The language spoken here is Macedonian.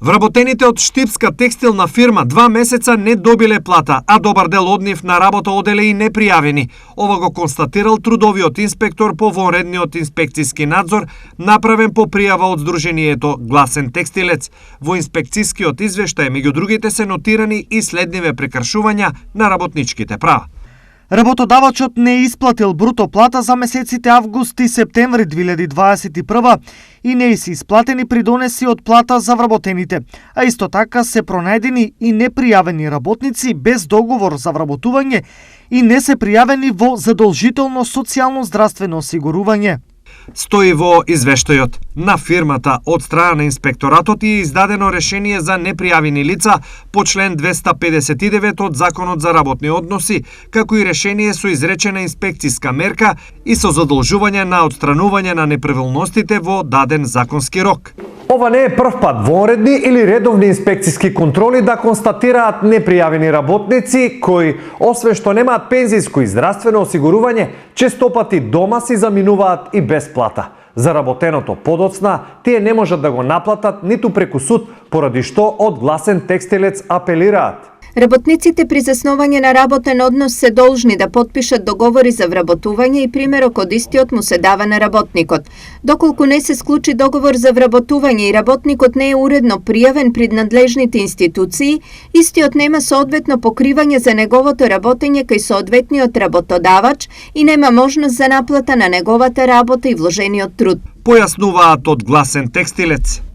Вработените од штипска текстилна фирма 2 месеца не добиле плата, а добар дел од нив на работа оделе и непријавени. Ова го констатирал трудовиот инспектор по вонредниот инспекцијски надзор, направен по пријава од Сдруженијето Гласен текстилец. Во инспекцијскиот извештај меѓу другите се нотирани и следниве прекршувања на работничките права. Работодавачот не исплатил бруто плата за месеците август и септември 2021 и не се исплатени придонеси од плата за вработените, а исто така се пронајдени и непријавени работници без договор за вработување и не се пријавени во задолжително социјално здравствено осигурување. Стои во извештајот. На фирмата од страна на инспекторатот е издадено решение за непријавени лица по член 259 од Законот за работни односи, како и решение со изречена инспекцијска мерка и со задолжување на отстранување на неправилностите во даден законски рок. Ова не е прв пат вонредни или редовни инспекцијски контроли да констатираат непријавени работници кои, освен што немаат пензиско и здравствено осигурување, често пати дома си заминуваат и без плата. Заработеното подоцна тие не можат да го наплатат ниту преку суд, поради што од Гласен текстилец апелираат. Работниците при заснување на работен однос се должни да потпишат договори за вработување и примерок од истиот му се дава на работникот. Доколку не се склучи договор за вработување и работникот не е уредно пријавен пред надлежните институции, истиот нема соодветно покривање за неговото работење кај соодветниот работодавач и нема можност за наплата на неговата работа и вложениот труд. Појаснуваат од Гласен текстилец.